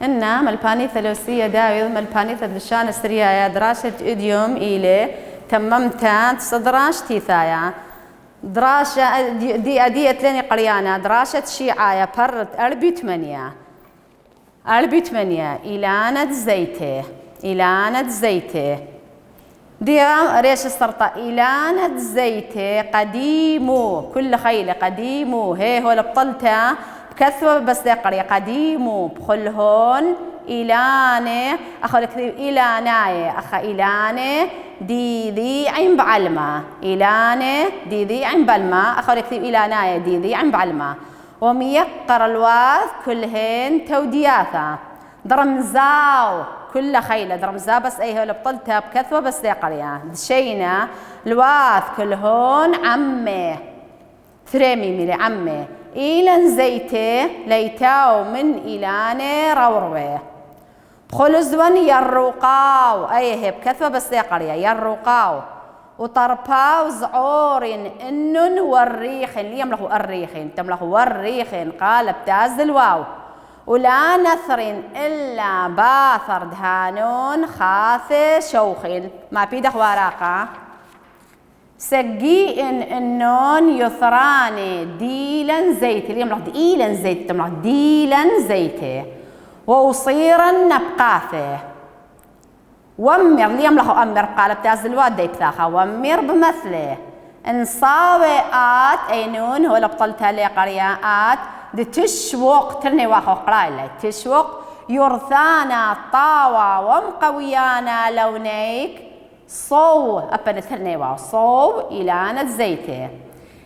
إن ملبانيثا لوسية داويض ملبانيثا دشان سريايا دراسة إديوم إلي تممتان تصدراش تيثايا دراسة دي أدية لني قريانا دراسة شيعايا برد أربي ثمانية إلانة زيته دي ريش السرطة إلانة زيته قديمو كل خيلة قديمو هي هو لبطلتها بكثوة بس دي قرية قديمو بخلهون إلانة أخو كثير إلاناية أخا إلانة دي عين بعلمة إلانة دي عين بعلمة أخو كثير إلاناية دي عين بعلمة وميقر الواث كلهن تودياثا درمزاو كل خيلة درمزا بس أيه اللي بطلتها بكثوة بس دي قرية دشينا الواث كلهن عمي ثريمي ملي عمي إيلان زيته ليتاو من إيلاني روروه بخلزون يروقاو أيه بكثوة بس دي قرية يروقاو وطرباو زعورين إنن والريخن لي يملخوا الريخن تملخوا والريخن قال بتاز الواو ولا نثر إلا باثر دهانون خاث شوخين ما بيدخ وراقة سجيئن إنون يثراني ديلا زيت اللي يملخ ديلا زيت تملخ ديلا زيته وصيرا نبقاثه ومر لي يملخوا أمر قال بتاز الواد دي بثاخة ومر بمثله انصاوي آت أينون هو لبطلتها لي قرية آت دي تشوق ترني واخو قرايلة تشوق يرثانا طاوة ومقويانا لونيك صو أبن ترني واخو صو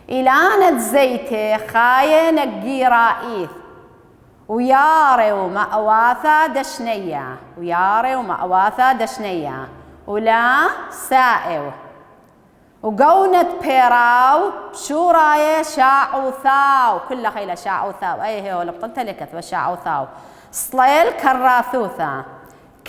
إلانة زيته خاين الجيرائيث وياري ومأواثا دشنية ولا سائو وقونة بيراو شو رايه شاعو ثاو كل خيلة شاعو ثاو أي هي ولا بطلت لك وشاعو ثاو صليل كراثوثا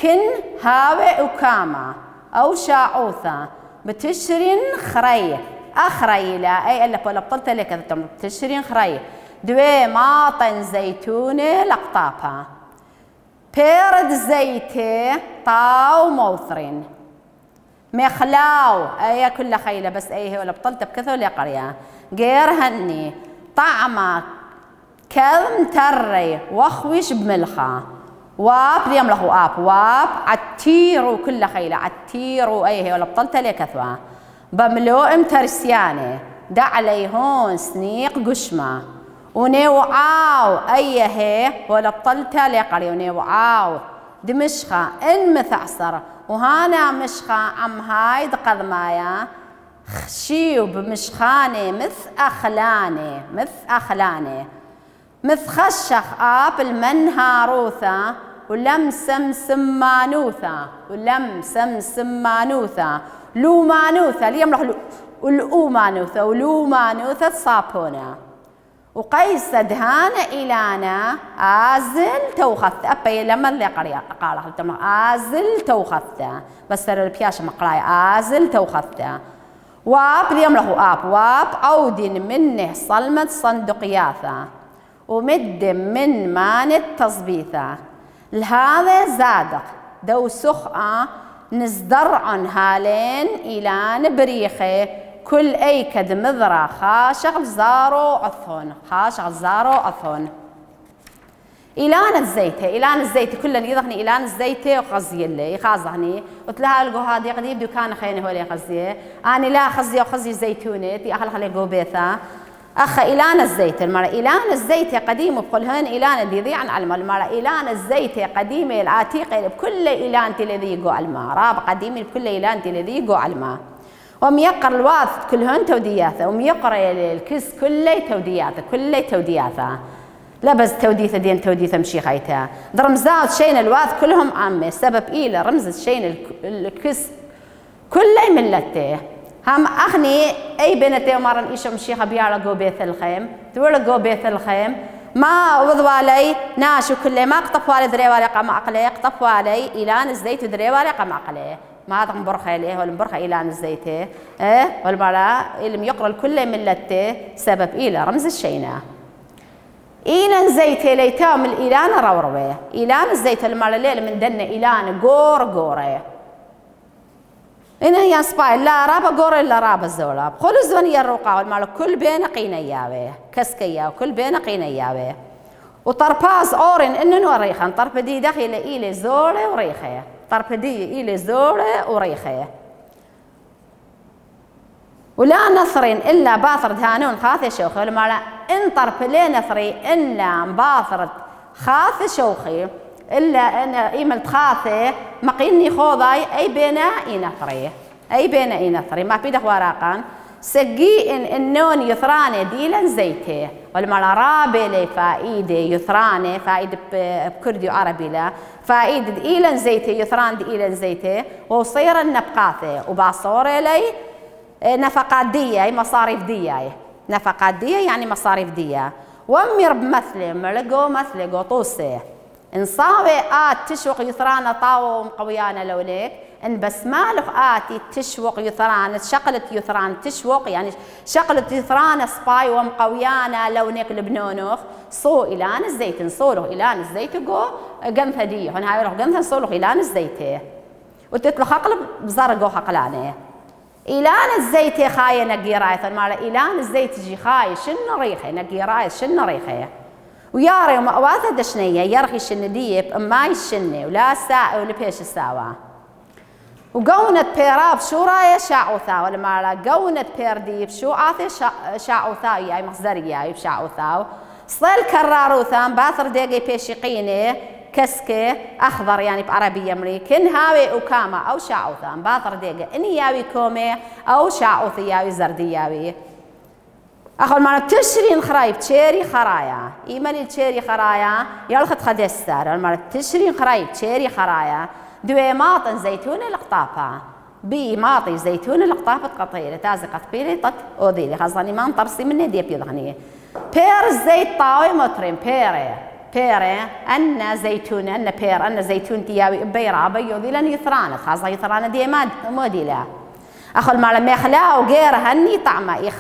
كن هاوي وكاما أو شاعوثا بتشرين خري أخريلا أي اللي ولا بطلت لك بتشرين خري دوي ماطن زيتونة لقطابها بيرد زيته طاو موثرين مخلاو أي كل خيلة بس أي هي ولا بطلت بكثر ولا قرية غير هني طعمة كلم تري وخوش بملخة واب يملخوا آب واب عتيرو كل خيلة عتيرو أي هي ولا بطلت لي كثوة بملوء ترسيانة دع عليهون سنيق قشمة ونوعاو أي هي ولا بطلتها لي قرية ونوعاو دمشخة إن مثعصر وهانا مشخة عم هايد قضمايا خشيو بمشخاني مث أخلاني مث خشخ آب المنهاروثة ولم سمانوثة لومانوثة ليملح الأومانوثة ولومانوثة صابونة وقيس دهانة إلانا آزل توخث أبي لما اللي قال آزل توخث بس ترى البياش مقراي آزل توخث واب ليمله آب واب أودين منه صلمة صندوقياثة ومد من مان تصبيثة لهذا زادق دو سخأة نزدر عن هالين إلان بريخه كل أيكد مذرة خاشغ زارو عثون إلان الزيت كل اللي يضغني إلان الزيت وخزي اللي يخازعني قلت لها القو هذه قديم دكان خيني هو اللي خزيه أنا لا خزي زيتونة دي أخل خلي قوبيثة أخ إلان الزيت المرة إلان الزيت قديم بقولهن إلان دي عن علم المرة إلان الزيت قديمة العتيقة بكل إلان الذي يقو علمها راب قديم بكل إلان الذي يقو علمها وميقر الواث كلهن تودياثه وميقر الكس كله تودياثه لا بس توديثه دين توديثه مشي خيتها درمزات شين الواث كلهم عامه سبب إلى رمز شين الكس كله ملته هم أخني أي بنتي مرة إيش مشي خبيارة جو بيت الخيم تقول جو بيت الخيم ما وضوا علي ناشو كله ما قطفوا علي دري ورقة معقلة قطفوا علي إلان الزيت دري ورقة معقلة ما هذا مبرخة عليه ولا مبرخة إلان الزيت والمرأة اللي يقرأ الكل ملته سبب إلى رمز الشينة إيلان زيت ليتام الإيلان روروي إيلان الزيت المالليل من دنا إيلان غوري إنه ينسباي لا رابا غور إلا رابا الزولاب خل الزوني يروقا والمال كل بين قينا ياوي كسكيا وكل بين قينا ياوي وطرباز أورين إنه نوريخان طرب دي داخل إلي زولة وريخة طرب دي إلي زولة وريخة ولا نثرين إلا باثر دهانون خاثي شوخي والمال إن طرب لي نثري إلا باثر خاث شوخي إلا أن إيملت خاثي مقيني خوضاي أي بينا إنثري أي بينا إنثري ما بيدخ وراقان سجي إنون يثراني ديلا زيته والمال رابي لي فائدة يثراني فائدة بكردي وعربي لا فائدة إيلان زيته يثران دي إيلان زيته وصير النبقاثي وباصوري لي نفقات دية مصاريف دية نفقات دية يعني مصاريف دية وامير بمثلي ملقو مثلي قطوسي انصاوي تشوق يثران طاو مقويانا لوليك ان بس مالخ تشوق يثران شقلت يثران تشوق يعني شقلت يثران سباي ومقويانا لونيك البنونوخ صو إلان الزيت صولو إلان الزيت جو قمثة دي هون هاي روح قمثة صولو إلان الزيت وتتلو خقلب بزرقو حقلانه إلان الزيت خاية نقيراي ثم إلان الزيت جي خاي شن ريخي نقيراي شن ريخي وياري ومأواثة دشنية يرخي شن ديب أماي الشني ولا ساعة ولا بيش الساوة وقونة بيراب شو راية شاعوثا ولا مالا قونة بير ديب شو عاثي شاعوثا يعني مصدري يعني بشاعوثا صيل كراروثا باثر ديقي بيشيقيني كسكي أخضر يعني بعربية أمريكان هاوي أوكاما أو شاعوثان باطر ديقة إني ياوي كومي أو شاعوثي ياوي زردي ياوي أخو المعنى تشرين خرايب تشيري خرايا إيماني تشيري خرايا يالخد خدستار المعنى تشرين خرايب تشيري خرايا دوي ماطن زيتون القطافة بي ماطي زيتون القطافة قطيرة تازي قطبيلي طك أوذيلي خاصاني ما نطرسي مني ديب يضغني بير الزيت طاوي مطرين بيري أن زيتون أن بير أن زيتون تياوي بيرا بيوذي لن يثرانت خاصة يثرانت دي موديلا أخو المعلم يخلا وغير هني طعمة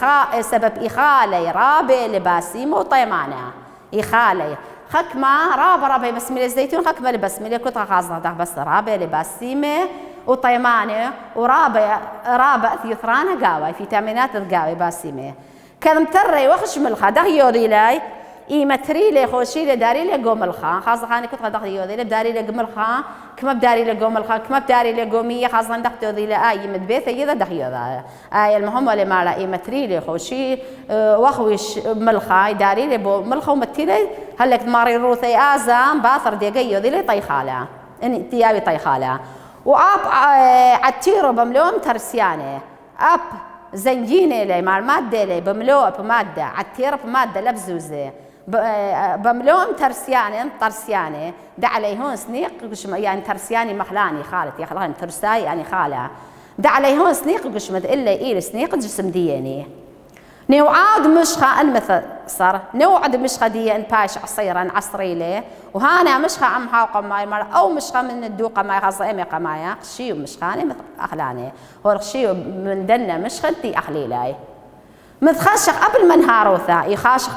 سبب إخالي رابي لباسي مو طيمانة إخالي خكمة رابي بسميلة الزيتون خكمة لبسميلة كنت خاصة بس رابي لباسيمة وطيمانة ورابي يثرانة قاوي فيتامينات القاوي باسيمة كان متري وخش ملخا دغيوذي لاي إيمتري لي خوشي لي داري لي قوم الخا خاصة خاني كنت قدخ يوذي لي بداري لي قوم الخا كما بداري لي قوم الخا كما بداري لي قومية خاصة دخت يوذي لي يمد بيث يذا دخ يوذا المهم اللي مالا إيمتري لي خوشي وخويش ملخا داري لي بو ملخا ومتيلي هلك ماري روثي آزام باثر ديقي يوذي لي طيخالة إن تيابي طيخالة وأب عتيرو بملوم ترسياني أب زنجيني لي مع المادة لي بملوء بمادة عتيرو بمادة لبزوزي بملوم ترسياني دا عليهون سنيق يعني ترسياني مخلاني خالتي يا خلاني ترساي يعني خالة دا عليهون سنيق قشمد إلا إيل سنيق جسم دياني نوعاد مشخة المثل صار نوعد مشخة دي باش عصيرا عصري لي وهانا مشخة أم حاوقة ماي أو مشخة من الدوقة ماي خاصة أمي قمايا خشيو مشخاني مثل أخلاني هو خشيو من دنا مشخة دي أخليلاي متخشق قبل ما نهاروثا يخاشق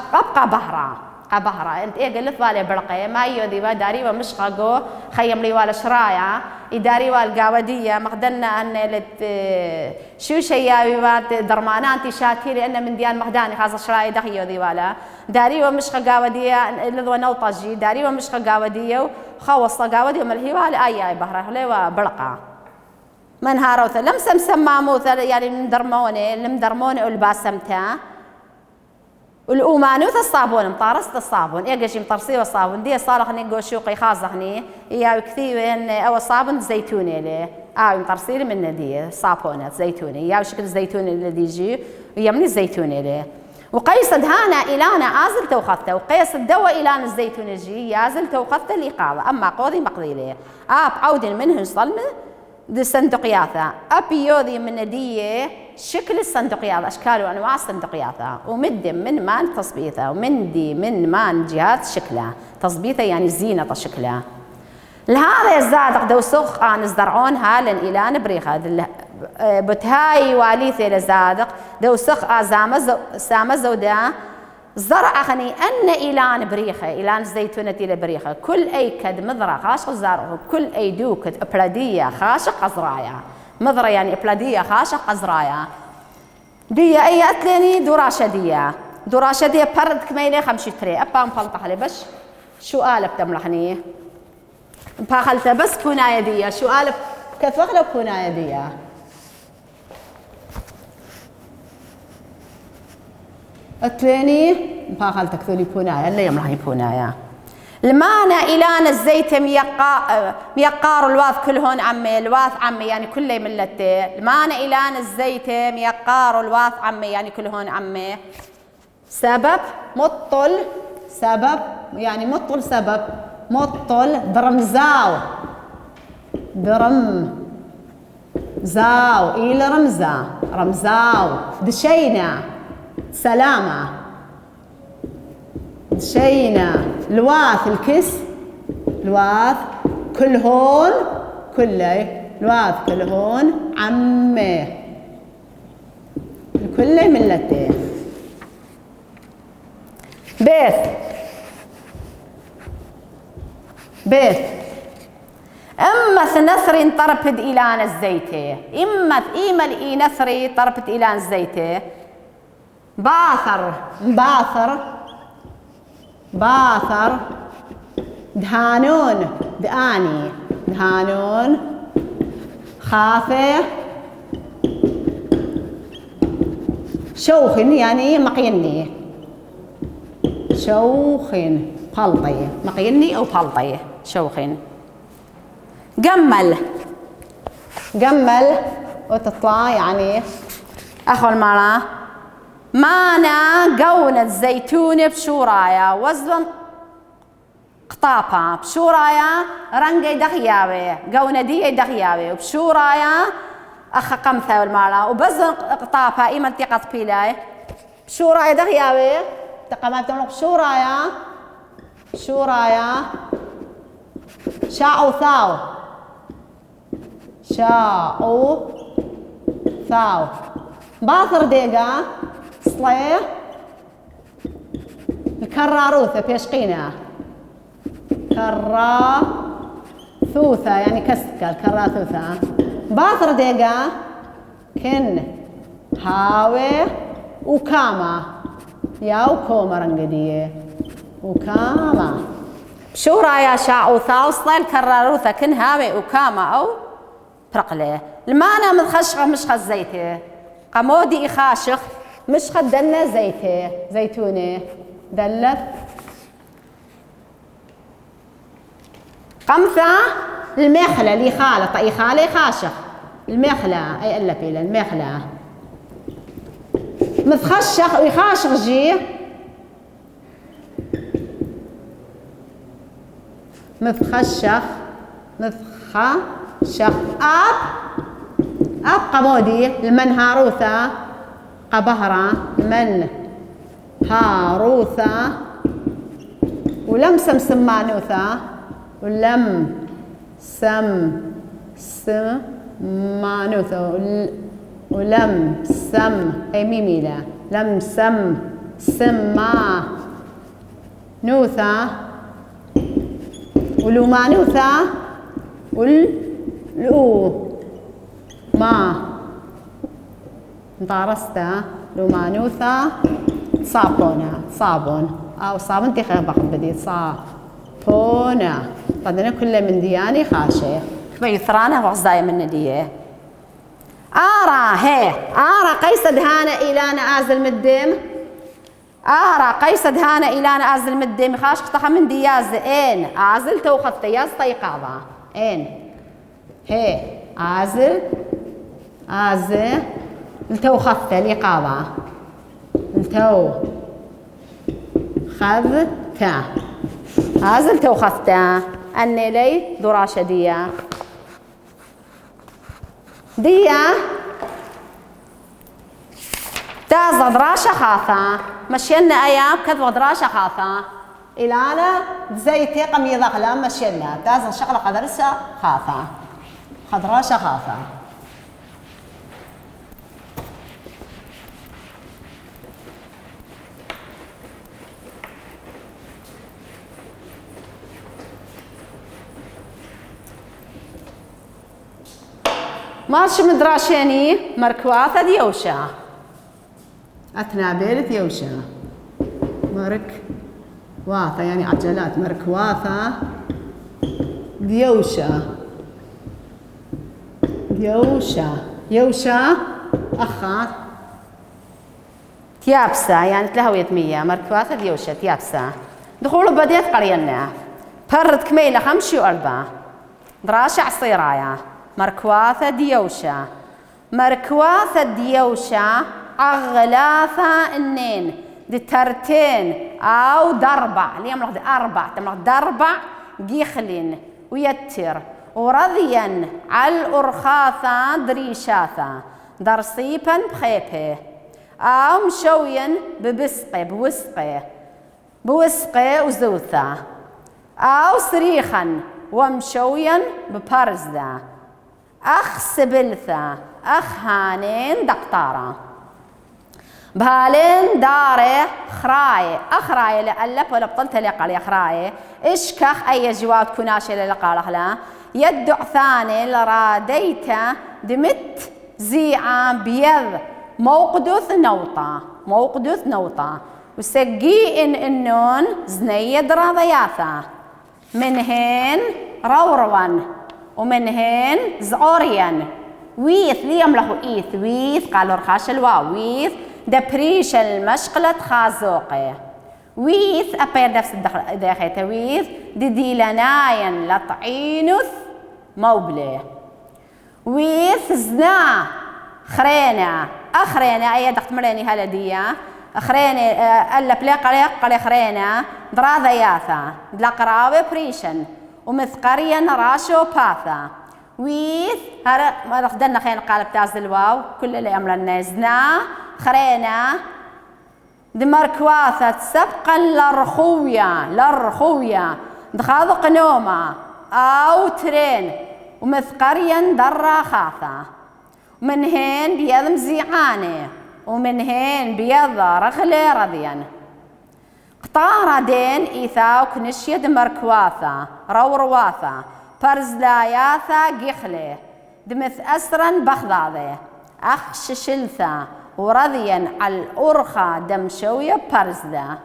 قبهرة انت ايه قلت بالي برقي ما يودي با داري ومش خاقو خيم لي ولا شرايا يداري والقاودية مخدنا ان شو شياوي وات درمانان تشاتي لان من ديان مخداني خاصة شرايا دخي يودي ولا داري ومش قاودية لذو نوطجي داري ومش قاودية وخوص قاودية ملهي ولا اي بهرة لي برقة من هاروثا لم سماموثا يعني مدرموني والباسمتا والأمانوث الصابون مطارست الصابون إيه قشي مطرسي والصابون دي صالحني قوشوقي خازحني إياه كثير إن أو صابون زيتوني له مطرسي لي من دي صابونات زيتوني إياه شكل الزيتوني الذي يجي ويمني الزيتوني له وقيس دهانا إلانا آزل توخذته وقيس الدواء إلان الزيتون يجي يازل توخذته الإقاضة أما قوضي مقضي له عود منهن صلمه دي الصندوقياثة أبيوذي من دي شكل الصندوقياثة أشكال وأنواع الصندوقياثة ومد من مان تصبيثة ومن دي من مان جهات شكلها تصبيثة يعني زينة شكلها لهذا يزادق دو سخ نزرعون هالن إلى نبريخة بتهاي واليثي لزادق دو سخ سامة زودا زرع خني أن إلان بريخة إلان الزيتونة إلى بريخة كل أي كد مذرة خاشق زرعه كل أي دوكت إبلادية خاشق قزرايا مذرة يعني إبلادية خاشق قزرايا دي أي أتلني دراشة دي برد كميلة 5 تري أبا مفلطح لي بش سؤال بتملحني بخلت بس كوناية دي سؤال كيف أغلب كوناية دي أتلني بخلت كثولي كوناية اللي يملحني كوناية المعنى إلان الزيت ميقار الواث كلهن عمي الواث عمي يعني كل ملته المعنى إلان الزيت ميقار الواث عمي يعني كلهن عمي سبب مطل سبب يعني مطل سبب مطل برمزاو زاو إلى رمزة رمزاو دشينا سلامة دشينا الواث الكس الواث كلهون كله الواث كلهون عمه الكل ملته بيت أما ثنثر طرفد إلان الزيتة إما إي نثري طرفد إلان الزيتة باثر دهانون داني دهانون خافة شوخن يعني مقيني شوخن بلطي مقيني أو بلطي شوخن جمل وتطلع يعني أخو المرأة مانا قونة زيتونة بشورايا وزن قطابة بشورايا رنجي دخياوي قونة دي دخياوي وبشورايا أخا قمثة والمرأة وبزن قطابة إيما انتقط بيلاي بشورايا دخياوي تقامات تملك شورايا شاء ثاو باثر ديقا صليه الكراروثة بيشقينا كراثوثة يعني كسكة الكراثوثة باثر ديقا كن هاوي وكاما يا وكوما رنقدية وكاما شو رايا شاء وثاو صليه الكراروثة كن هاوي وكاما أو برقله المعنى متخشخة مش خزيته قمودي إخاشخ مش خدلنا زيته زيتونة دلت قمثة المخلة اللي خالطة أي خالة خاشخ المخلة أي ألف إلى المخلة متخشخ ويخاشخ جي متخشخ أب قمودي المن هاروثة قبهرة من هاروثة ولم سمانوثة ولم سمانوثة ولم أي ميميلة لم سمانوثة ولمانوثة ما مطارستا لمانوثة صابون أو صابون تخيل بدي صابونة قدنا كل من دياني خاشة بيثرانة وغزاية من ندية آرا قيس دهانة إلى آزل مدم قيس دهانة إلى آزل مدم خاش قطعة من دياز إن آزل توخذت ياز طيقاضة إن هي آزل التو خذته لقاضة التو خذته آزل تو خذته أني لي دراشة ديا تازا دراشة خاثة مشينا أيام كذا دراشة خاثة إلى أنا زيتي قمي ضغلة مشينا تازا شغلة قدرسة خاثة خضراشة خاثة مارش مدراشيني مركواثة ديوشا أتنابيل ديوشا مركواثة يعني عجلات مركواثة ديوشا يوشا أخا تيابسا يعني تلهوية مية مركواثة ديوشا تيابسا دخولوا بديت قرينا برد كميلة 5 و4 دراشة عصيرايا مركواثة ديوشا أغلاثة إنين دترتين أو دربع اليوم لغد 4 تملغ دربع جيخلين ويتر ورضيا على الأرخاثة دريشاثة درصيبا بخيبه أو مشويا بوسقي وزوثة أو صريخا ومشويا ببرزة أخ سبلثة أخ هانين دقطارة بهالين داري أخراي لألف ولا بطلت لقالي أخراي إشكخ أي جواب كناشي للقالة لا يدع ثاني لراديته دمت زيعة بيض موقدث نوطة وسقي إنون زنيد راضياثة منهن روروان ومنهن زعوريان ويث ليم له إيث ويث قالوا رخاش الواو ويث دبريش المشقلة خازوقي ويث أبير نفس داخيته ويث ديلاناين لطعينث موبلي ويث زنا أخرينا أي دقت مريني هالدية أخريني ألا بلا قلي خرينا دراذا ياثا دلا قراوي بريشن ومثقريا راشو باثا ويث هذا ما دخلنا خينا قالب تاز الواو كل اللي أمرنا زنا خرينا دمركواثة سبقا للرخوية دخاذو قنومة أو ترين ومثقريا درا خاثة ومنهن بيض مزيعاني ومنهن بيض رغلي رضيا قطارة دين إيثاو كنشية دمركواثة رورواثة برزلاياثة جيخلي دمث أسرا بخضاضي أخش شلثة ورضيا على الأرخة دمشوية برزدة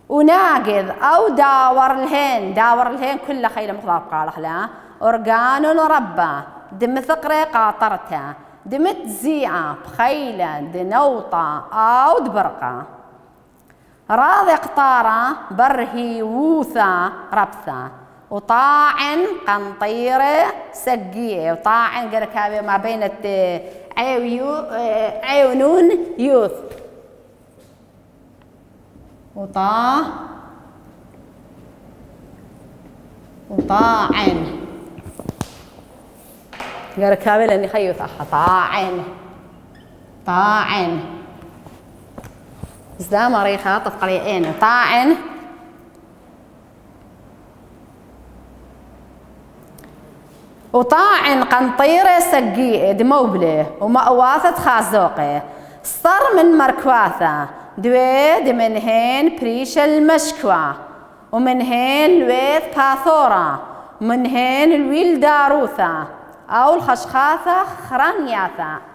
وناقذ أو داور الهين كل خيل مخضاب قالح لا أرقان ربا دم ثقري قاطرته دمت زيعة بخيلة دنوطة أو دبرقة راضي قطارة برهي ووثة ربثة وطاعن قنطيرة سقية وطاعن قركابي ما بين عيونون يوث وطاعن قركابي لاني خيوث أخا طاعن زدام ريخة طفقليين طاعن وطاعن قنطيرة سقية دموبلة ومأواثة خازوقة صر من مركواثة دويد منهن بريش المشكوى ومنهن لويث باثورة ومنهن الويل داروثة أو الخشخاثة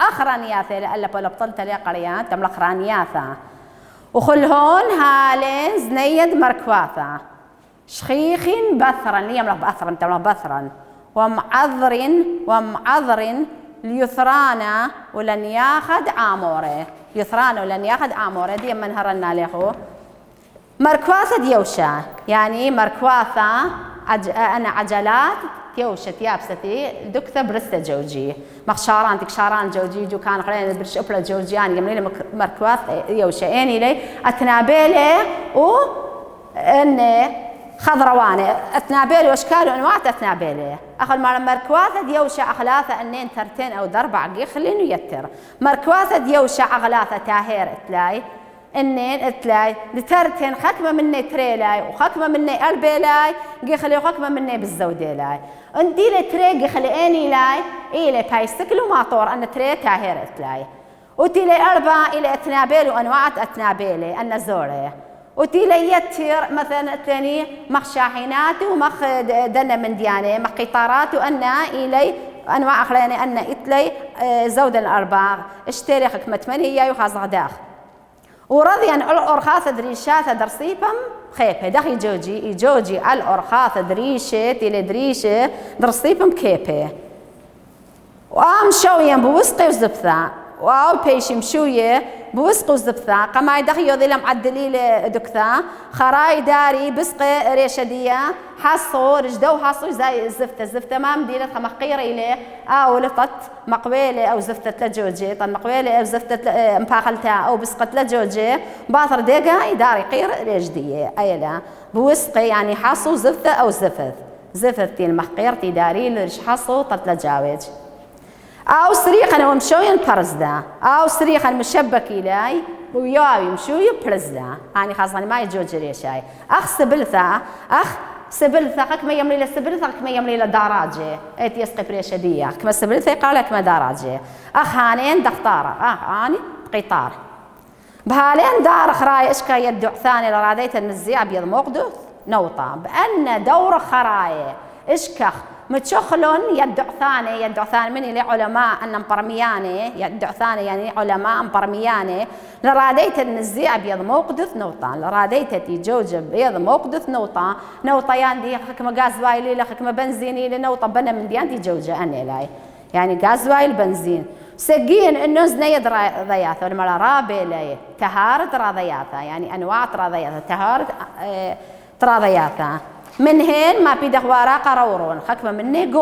أخرانياثة لألا بلا بطلت لي قريان تملا خرانياثة وخلهون هالين زنيد مركواثة شخيخين بثرا ليم له بأثرا تملا بثرا ومعذر ليثرانا ولن ياخد عاموره دي من هرنا له مركواثة ديوشا يعني مركواثة أنا عجلات يوشة يابستي دكتة برستة جوجي مخشاران تكشاران جوجي جو كان قلنا برش أبلا جوجيان يملي مركواث يوشة إني لي أتنابيله إن خضرواني أتنابيله وأشكال وأنواع أتنابيله أخذ مع مركواثة ديوشة أخلاثة أنين ترتين أو دربع قيخلين ويتر مركواثة ديوشة أغلاثة تاهير إتلاي إنين إتلاي لترتين خكمة مني تريلاي وخكمة مني قلبيلاي قيخلي وخكمة مني بالزوديلاي أنتي لتري قيخلي إني لاي إلي بايسكل وماطور أن تري تاهير إتلاي وتي لي أربع إلي أتنابيل وأنواع أتنابيلي أن زوري وتي لي يتر مثلا الثاني مخ شاحنات ومخ دنا من ديانة مخ قطارات وأن إلي أنواع أخرين أن إتلي زود الأرباع اشتري حكمة من هي يخاز غداخ ورضي أن الأرخاث دريشات درسيبم خيبه دخي يجوجي الأرخاث دريشة تلي دريشة درسيبم كيبه وام شوية بوسقي وزبثا واو بيش مشوية بوسق وزبثا قما يدخي يوذي لم عدليل دكثا خراي داري بسق ريشدية حصو رجدو حصو زي الزفتة ما مدينة خمقيرة إليه أو لطت مقبيلة أو زفتة لجوجي طن مقبيلة أو زفتة مباخلتها أو بسقة لجوجي باطر ديقا يداري قير ريشدية أيلا بوسقي يعني حصو زفتة أو زفت المحقير تداري لرش حصو طت لجاوج أو صريخا ومشوين برزدا أو صريخا مشبك إلي وياوي مشوي برزدا يعني خاصة ما يجوج ريشاي أخ سبلثا كما يملي لسبلثا كما يملي لدراجة أيت يسقي بريشدية كما سبلثا قال كما دراجة أخ هانين دختارة هاني قطار بهالين دار خراي إشكا يدع ثاني لراديت المزيع بيض مقدس نوطة بأن دور خراي إشكا متشخلون يدع ثاني من اللي علماء أن مبرمياني يدع ثاني يعني علماء مبرمياني لراديت النزيع بيض موقدث نوطة لراديت تيجوج بيض موقدث نوطة يعني حكمة غاز وايلي لحكمة بنزيني لنوطة بنا من ديان تيجوجة أنا لاي يعني غاز وايل بنزين سجين إنه زنيد ضياثة المرة رابع لي تهارت راضياثة يعني أنواع راضياثة تهارت راضياثة من هين ما بيدخ وراقة رورون حكمة مني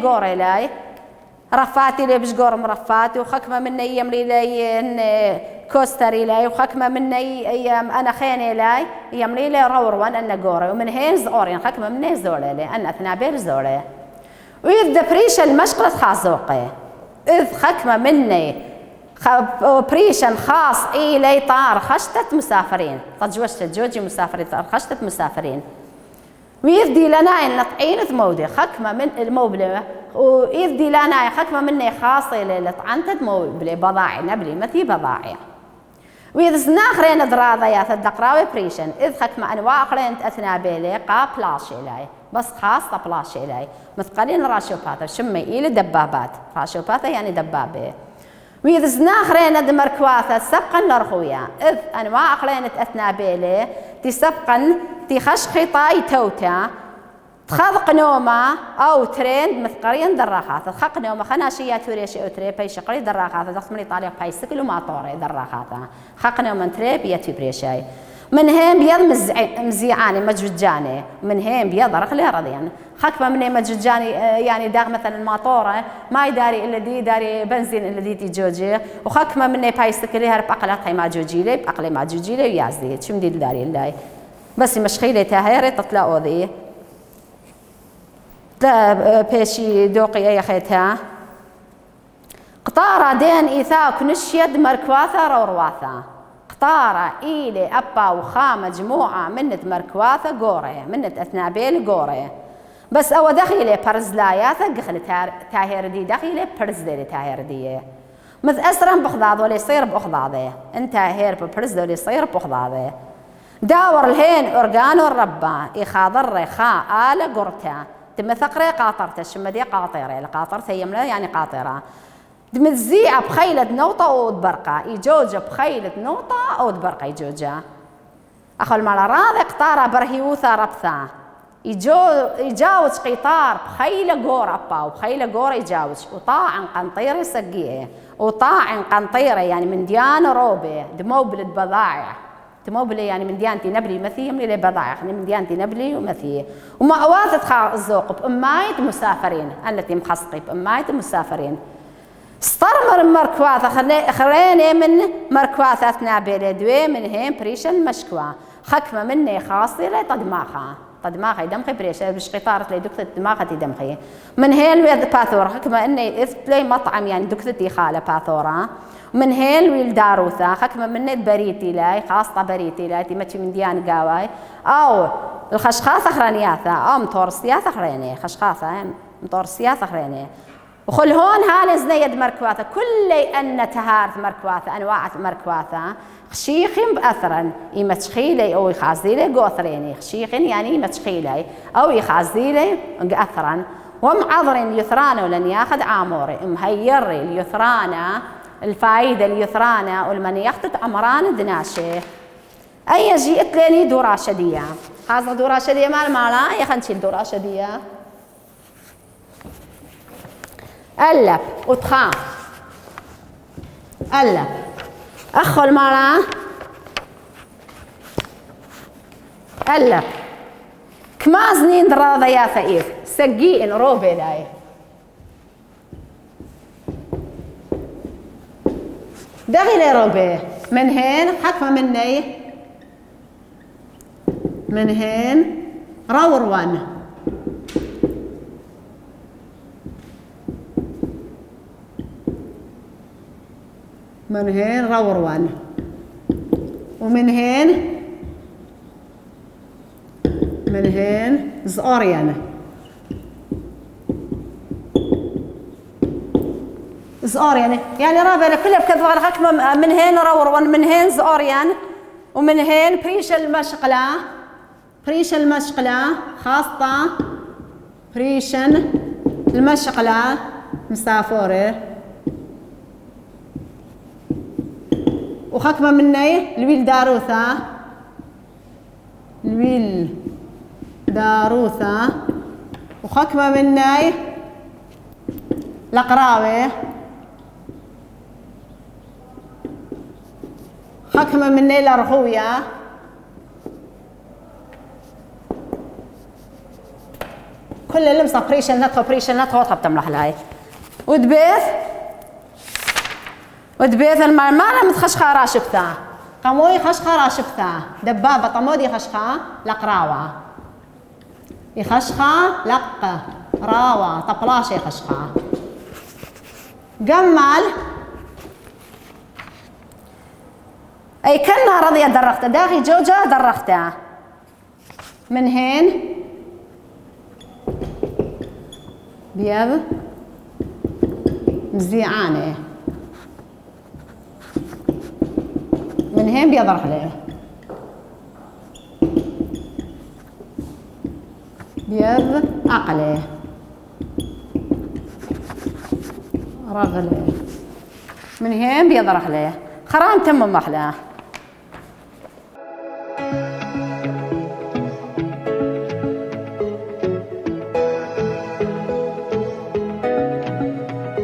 قوري لاي رفاتي لي بشقور مرفاتي وحكمة مني يملي لي كوستري لاي وحكمة مني أنا خيني لاي يملي لي رورون أنا قوري ومن هين زورين حكمة مني زوري لي أنا أثنابير زوري وإذ بريش المشقلة خازوقي إذ حكمة مني بريشن خاص إلي طار خشتة مسافرين تجوشت جوجي مسافرين طار خشتة مسافرين ويفدي لنا نطعين ثمودي خكمة من الموبلة ويفدي لنا خكمة مني خاصة لطعنت موبلة بضاعي نبلي مثي بضاعي وإذا سناخرين دراضيا تدقراوي بريشن إذ خكمة أنواع أخرين أثناء بيلي قا بلاش إلي بس خاصة بلاش إلي مثقلين راشوباتا شمي إلي دبابات راشوباتا يعني دبابة وإذا زناخرين دمركواثة سبقا لرخويا إذ أنواع أخرين أثناء بيلي تسبقا تخشخطاي توتا تخذق نوما أو ترين مثقرين دراخات تخق نوما خناشية توريشي أو تري بيش قري دراخات تخمني طالع بايسكل وما طوري دراخات خق نوما تري بيتي بريشاي من هين بيض مزيعاني مجوجاني من هين بيض رخلي رضيان خكمة مني مجوجاني يعني داغ مثلا الماطورة ما يداري إلا دي داري بنزين إلا دي تيجوجي وخكمة مني بايسكلي هرب أقلاتي ما جوجيلي بأقلي ما جوجيلي ويازدي شو مدي داري الله بس مشخيلي تاهيري تطلعوا ذي لا بيشي دوقي أي خيتها قطارة دين إيثاك نشيد مركواثة رورواثة قطارة إيلي أبا وخا مجموعة منت مركواثة قوري منت أثنابيل قوري بس أو دخيلي برزلاياثة قخل تاهير دي دخيلي برزلي تاهير دي مثل أسرم بخضاض ولا يصير بخضاضي انت هير ببرزل ولا يصير بخضاضي داور الهين أورجانو الربا يخاضر خا آل قرتا تم ثقري قاطرته شمدي قاطرة القاطرة يملا يعني قاطرة متزيعة بخيلة نوطة أو برقة يجوجة بخيلة نوطة أو برقة يجوجة أخو المرارة قطارة برهيوثة ربثة يجاوز قطار بخيلة قور أبا وبخيلة قور يجاوز وطاعن قنطيرة يسقيه وطاعن قنطيرة يعني من ديان روبي دموبلة بضائع دموبلة يعني من ديانتي نبلي مثي يملي بضائع يعني من ديانتي نبلي ومثي ومعواثة خازوق بأماية مسافرين التي مخصقي بأماية مسافرين استرمر مركواثة خريني من مركواثة أثناء بلدوي من هين بريشن مشكوى خكمة مني خاصة لي طدماخي دمخي بريشة بش قطارة لي دكتة دماغتي دمخي من هين ويد باثورة خكمة إني إثلي مطعم يعني دكتتي خالة باثورة من هين ويل داروثة خكمة مني بريتي لاي خاصة بريتي لاي تمشي من ديان قاواي أو الخشخاصة خرانياثة أو مطورسياثة خريني خشخاصة مطورسياثة خريني وخل هون هالي زنيد مركواثة كل أن تهارث مركواثة أنواع مركواثة خشيخين بأثرا يمتشخيلي أو يخازيلي قوثريني خشيخين يعني يمتشخيلي أو يخازيلي أثرا ومعذر اليثران ولن ياخذ عاموري مهير اليثران الفايدة اليثران والمن يخطط أمران دناشي أي جيت لني دورة شدية خاصة دورة شدية مالا يا خنشيل دورة شدية ألب وتخاف ألب أخو المالا ألب كمازنين دراضة يا ثئيف سقيئن روبي لاي دغيلي روبي من هين حكمة مني من هين روروان من هين روروان ومن هين زوريان زوريان يعني رابع كلها بكذا على حكمة من هين روروان من هين زوريان ومن هين بريش المشقلة خاصة بريشن المشقلة مسافورة وحكمة مني الويل داروثة وحكمة مني القراوة حكمة مني الرخوية كل اللمسة بريشن نتو تملح لهاي ودبيث المال متخشخة راشبتها قموي خشخة راشبتها دبابة طمودي خشخة لقراوة يخشخة لق راوة طبلاشة يخشخة قمال أي كنا رضي درخته داخي جوجة درخته من هين بيض مزيعانه من هين بيض رحله بيض عقله رغله من هين بيض رحله خرام تم محله